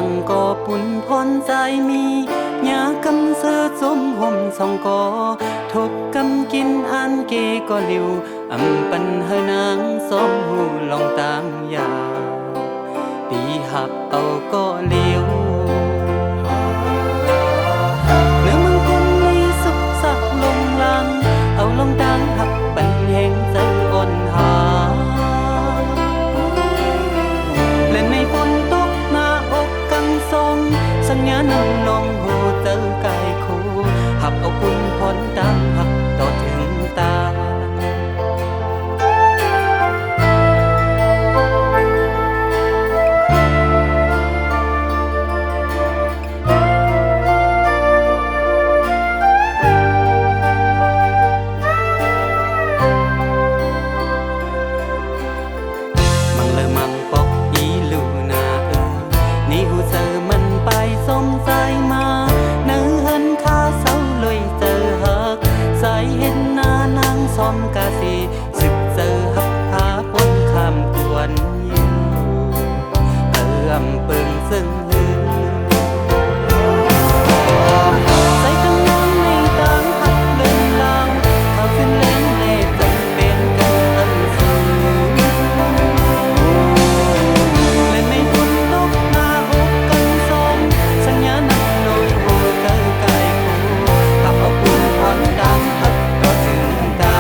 งก็ปุ่นพรใจมียากำเสือจมห่มสองกอทบกำกินอันเกก็หลิวอำปันเฮนางสองหูลองตามยาปีหับเอาก็เลี้ยวเนื้อมังคุนนี้สุกสักลงลังเอาลงดังหักปันแห่งใจอ่อนหาเล่นในฝนตกหน้าอกกังทรงสัญญาณำนองหูเจอกายคู่หับเอาปุ่นพรตามหักต่อถึงตากาสีสึกเจอหักพาปนคำกวนอยู่เอิ่มเปิงซึ่งใส่ตั้งน้องในต่างหักเดินลางเขาขึ้นเล่นเล่จนเป็นกันอันสูงเล่นในฝุ่นตกหน้าอกกันทรงสัญญาณำโดยโหเจอกายคู่ขับเอาปุ่นพรดำหักก็ถึงตา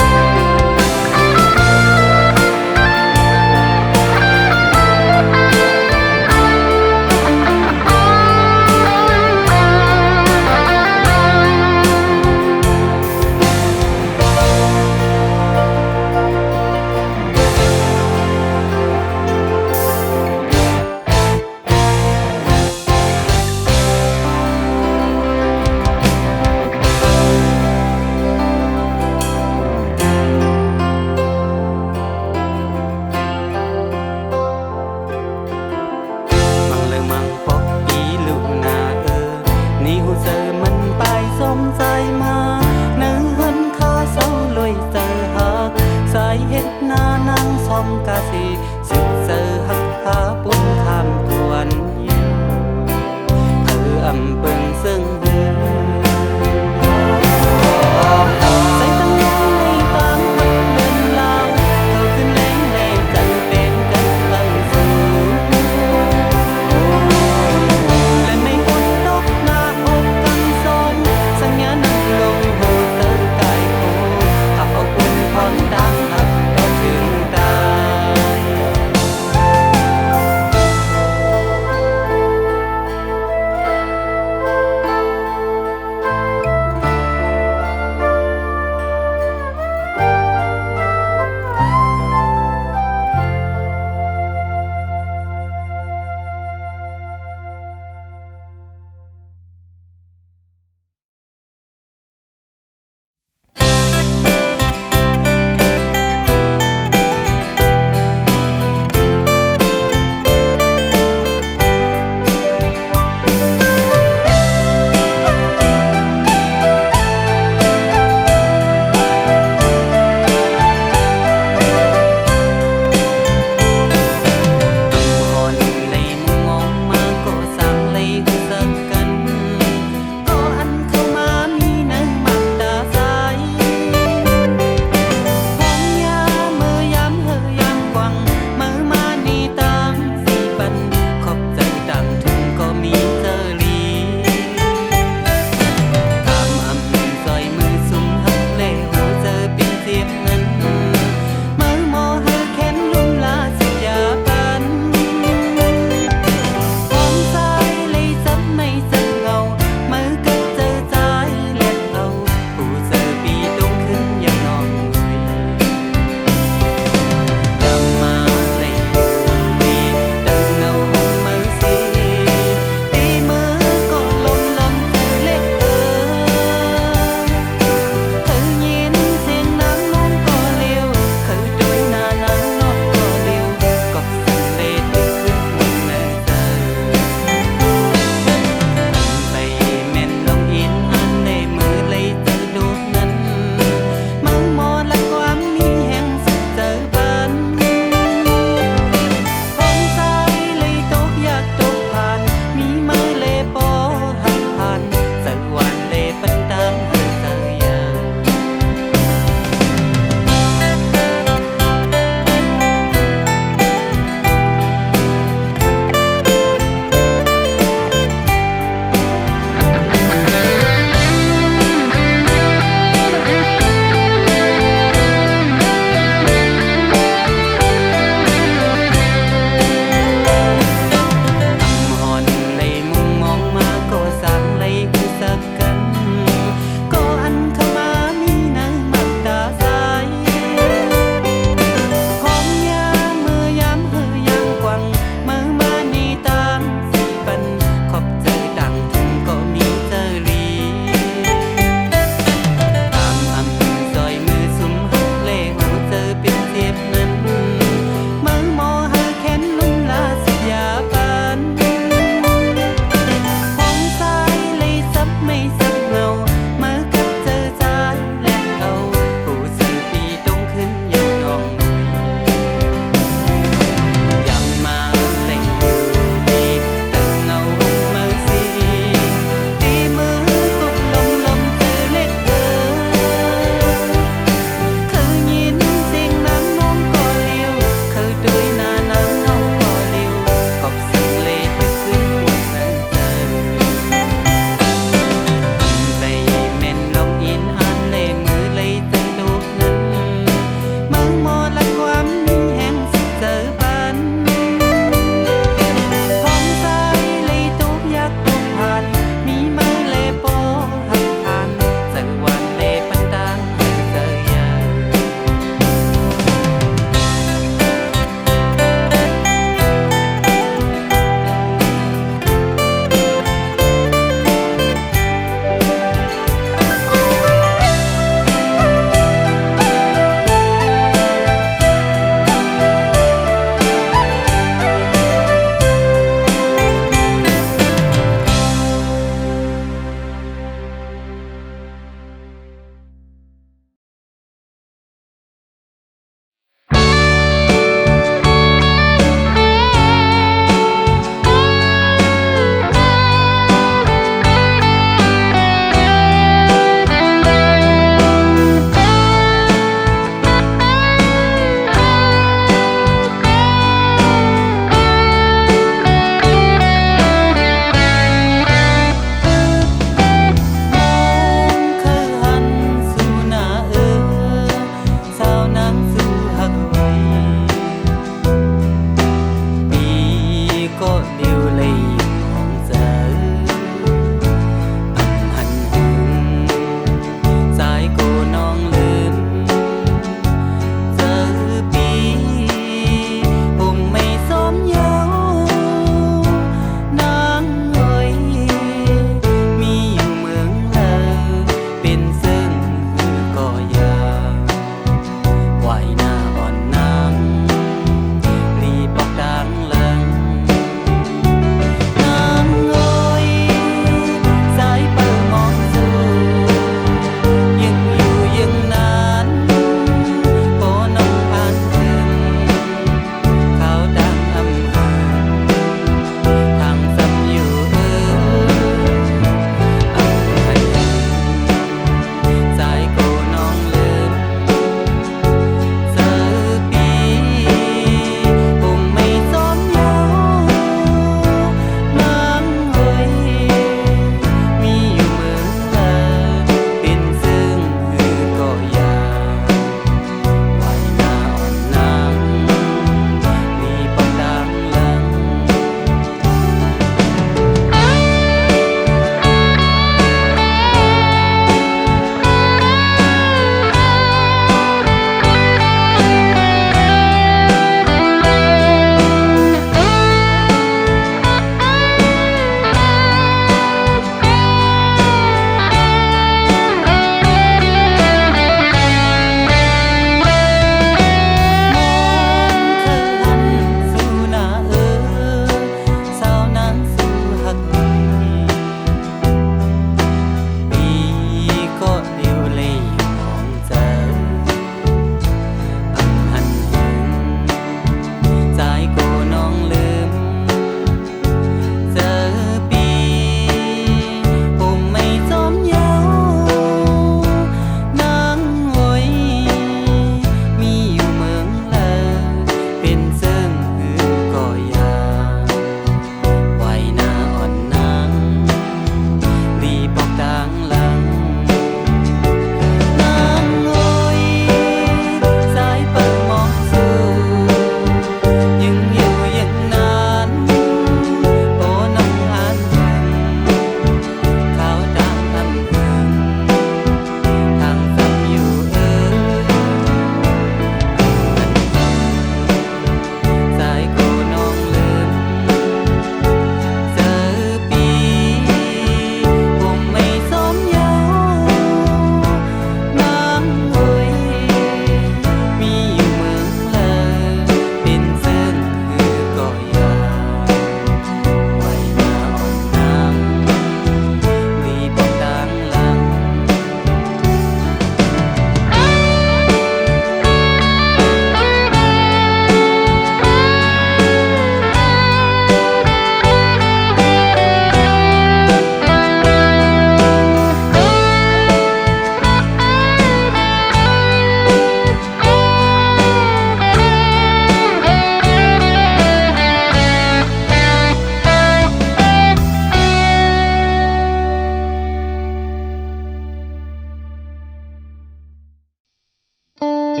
ส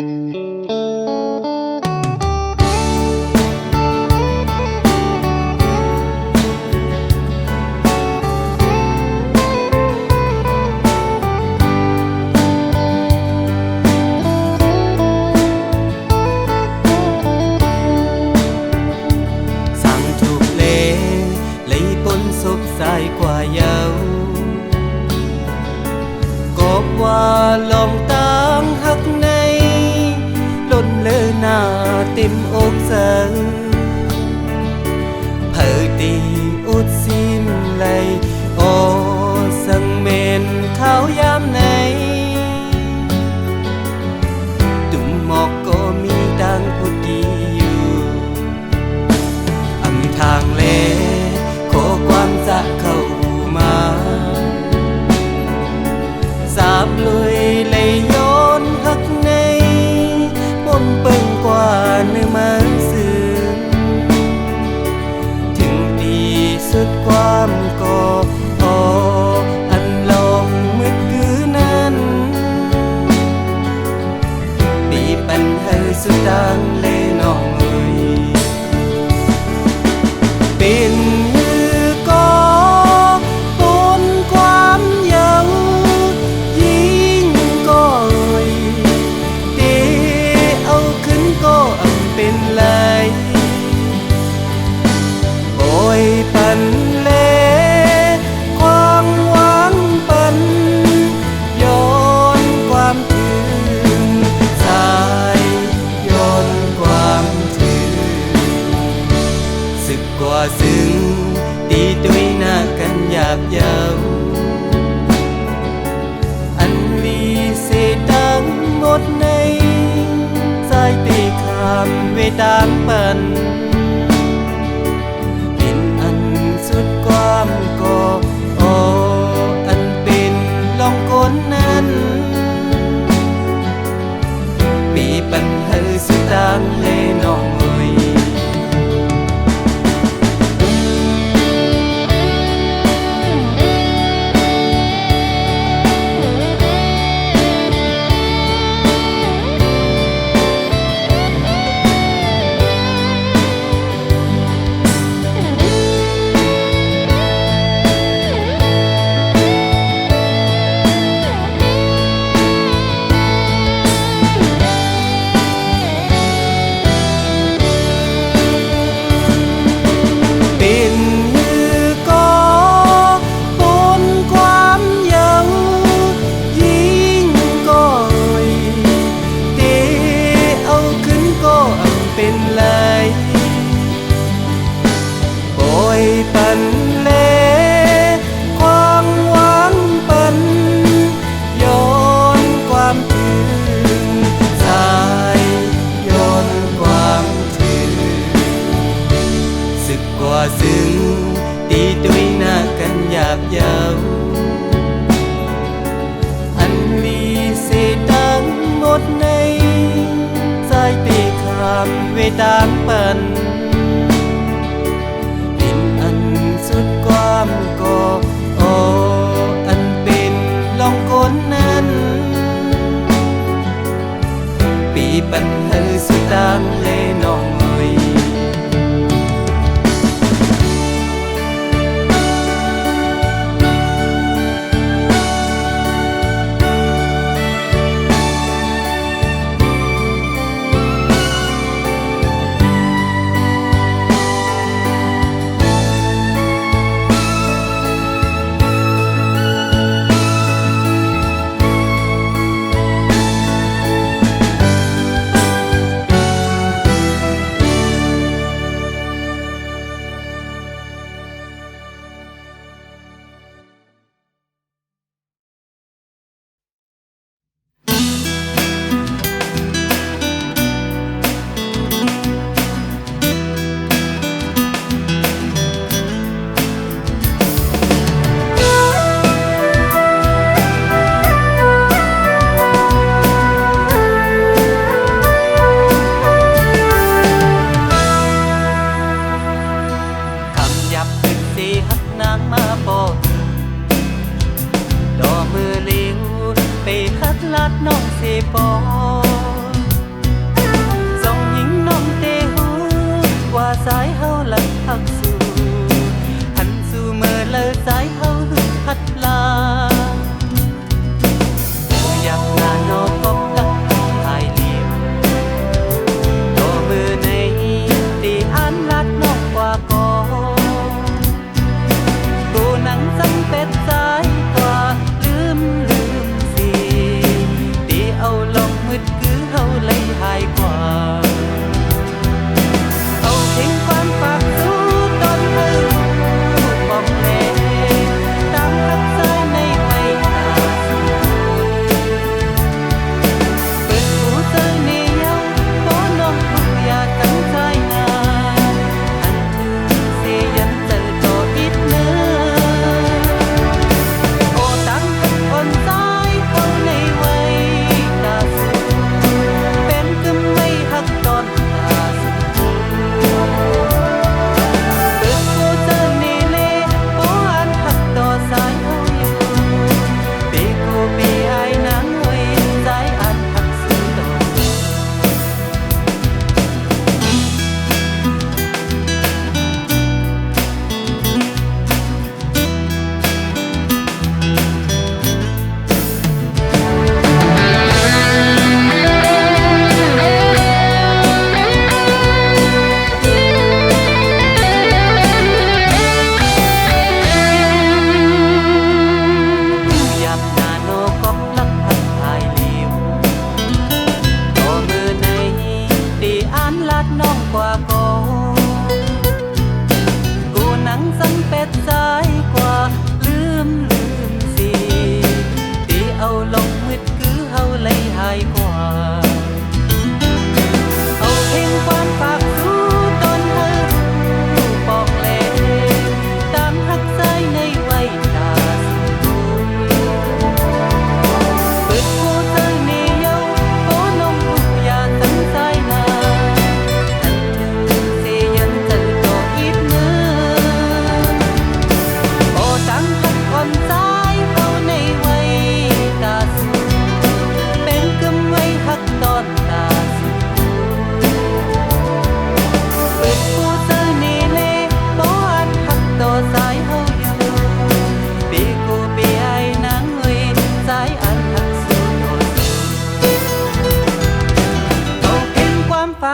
ายกว่าเยาก็ว่าลองตั้งหักในล้นเลอหน้าเต็มอกเสือเผยตีอุดสิ้นไหลโอสังเมนข้าวยามไหนตุ่มหมอกก็มีดังพุดดีอยู่อำทางเลขอความจะเข้ามาสาบลุยเลยย้อนหักในปนเปิงกว่าเนื้อมาซึมถึงดีสุดความก่ออันลองมืดกือนั้นปีปันให้สุดดังเลยน้องเอ้ยเป็นปันเลความหวังปันย้อนความถึงสายย้อนความถึงสึกกว่าซึ้งตีด้วยหน้ากันหยาบเย้าอันลีเสดังหมดในสายตีคำเวตามปันสุดความก่ออันเป็นลองคนนั้นปีปัญหาสุดดังเลยน้องเอ้ยปันเลความหวังปันย้อนความถึงสายย้อนความถึงสึกกว่าซึ้งตีด้วยหน้ากันหยาบเย้าอันลีเสดังหมดในสายตีคำเวตามปันสุดความก่ออันเป็นลองคนนั้นปีปัญหาสุดดังเลยน้องเอ้ยลัดน้องสิปอ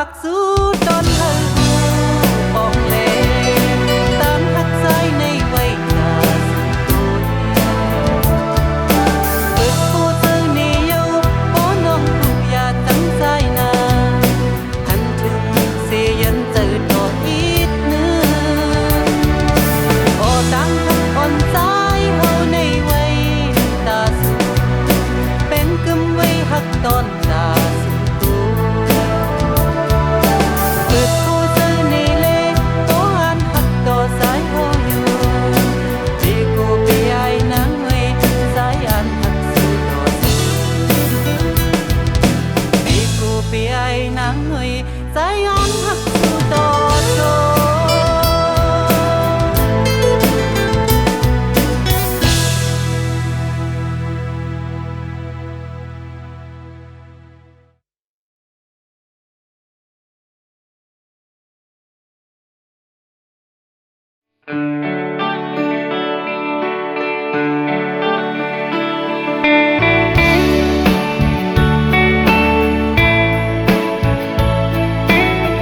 ากสู้ตนเฮาบอกเลตามหักใจในไว้ตาสุดเปิดผู้เธอเนียวโอ้น้องผู้อยากตั้งใจนาหันถึงเสียยันเจอต่ออีกเนื้อโอ้ตั้งหักอ่อนใจเฮาในไว้ตาสุดเป็นกึมไว้หักตอนตาสุดเปิดผู้เธอในเลโอ้อันหักต่อสายเฮาอยู่ที่กูไปไอ้นางไว้สายอันหักสู้ต่อสู้ที่กูไปไอ้นางไว้สายอันหักสู้ต่อสู้ เ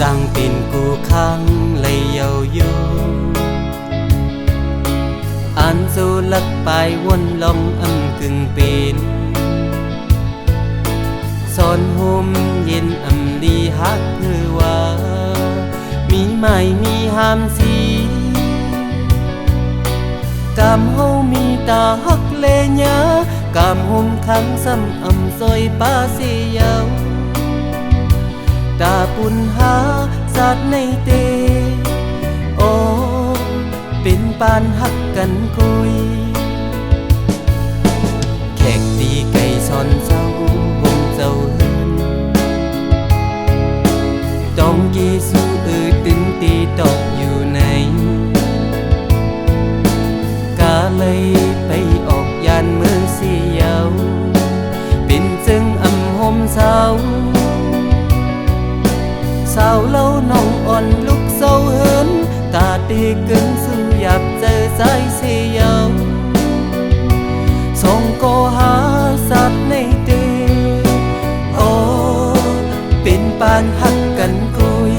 างเป็นกูข้างเลยเยาอยู่อันสู้ลักไปวนลมอำกึ่งเป็นสอนห่มเย็นอำลีฮักเพื่อว่ามีไม่มีหามสีกำเฮามีตาฮักเลญากำห่มขังซ้ำอำซอยป้าเสียาวตาปุ่นหาสัตว์ในเตโอเป็นปานฮักกันคุยแขกตีไก่ซอนเจ้าวงเจ้าเฮินต้องกีสู้ตึงตีตกอยู่ในกาเลยไปออกยานเมืองเสียวเป็นจึงอำห่มเศร้าสาวเล่าน้องอ่อนลุกเศร้าเหินตาตีกึ่งสู้อยากเจอสายเสียวส่งก็หาสัตว์ในเตโอเป็นปานหักกันคุย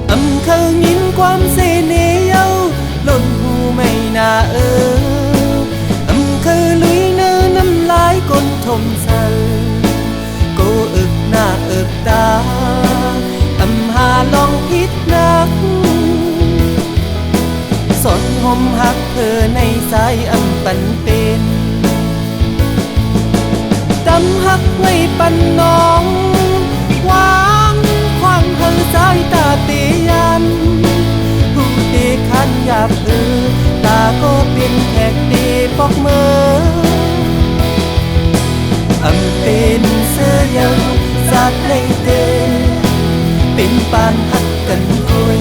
อำเคยยินความเสน่ห์เย้าล้นหูไม่น่าอำเคยลุยเนื้อน้ำลายก้นทมเศร้ากูอึกหน้าอึกตาอำหาลองพิษนักสนห่มหักเธอในสายอำปันเป็นดำหักไว้ปันน้องวางความเธอสายตาเตียันผู้ตีขันหยาบตาก็เป็นแขกตีปอกมืออำเป็นเสื้อเยาสัตว์ในเตเป็นปานหักกันคุย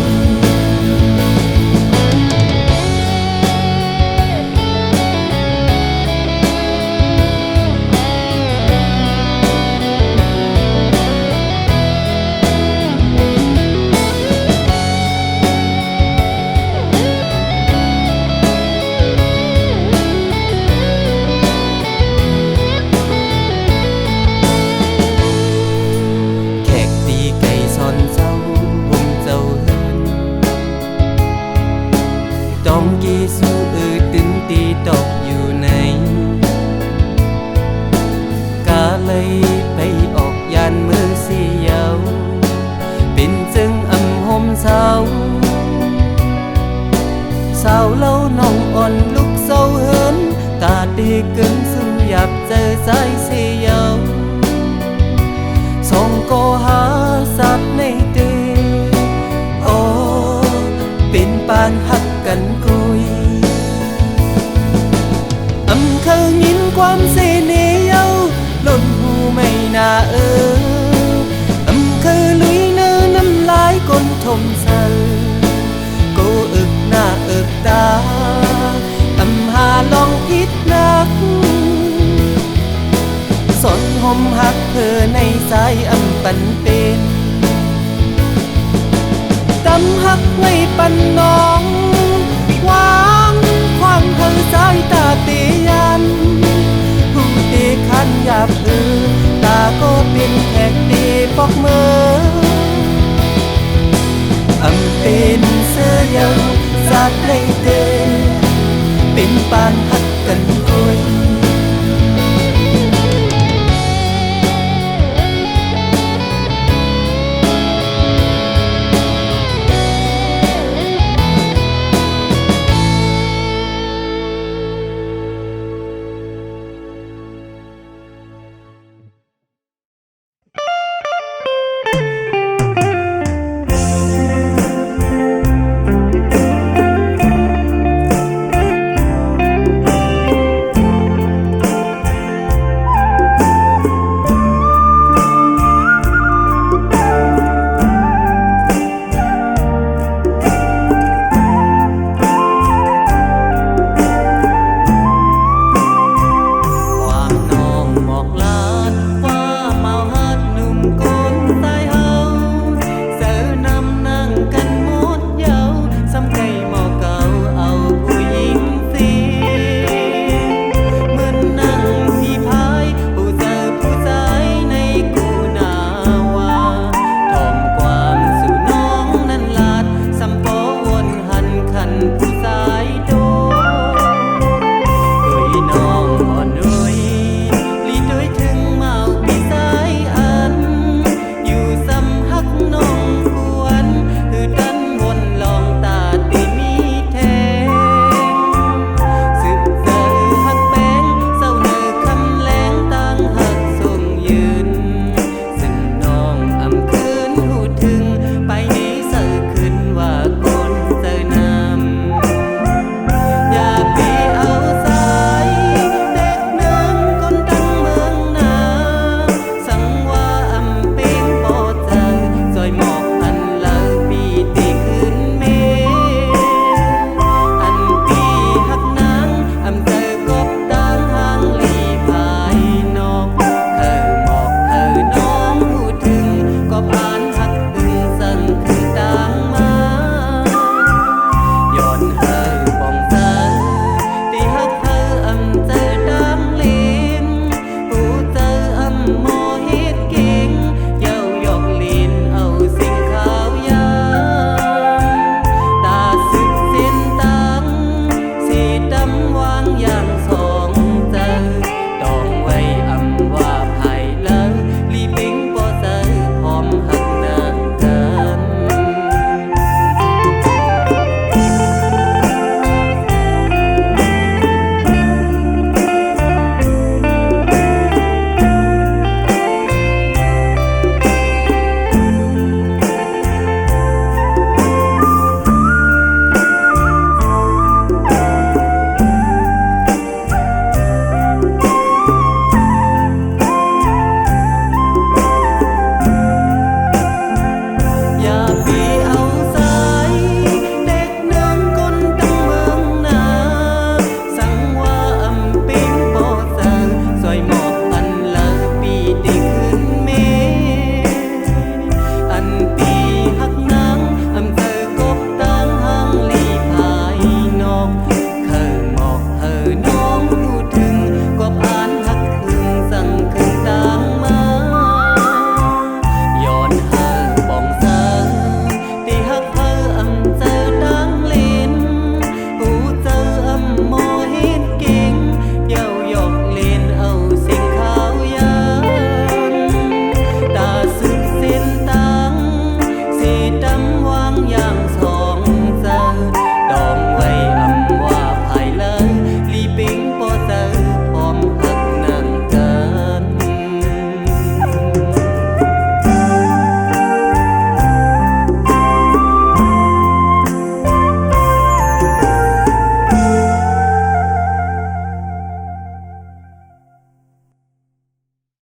ต้องกีสู้ตึงตีตกอยู่ในกาเลยไปออกยานเมืองเสียวเป็นจึงอำห่มเศร้าสาวเล่าน้องอ่อนลุกเศร้าเหินตาตีกึ่งสู้อยากเจอสายเสียวส่งก็หาสัตว์ในเตโอเป็นปานหักกันคุยอำเคยยินความเสน่ห์เย้าล้นหูไม่น่าอำเคยลุยเนื้อน้ำลายก้นทมเศร้ากูอึกหน้าอึกตาอำหาลองพิษนักสนห่มหักเธอในสายอำปันเป็นดำหักไว้ปันน้องวางความเธอสายตาเตียันผู้ตีขันหยาบตาก็เป็นแขกตีปอกมืออำเป็นเสื้อเยาสัตว์ในเตเป็นปานหักกันคุย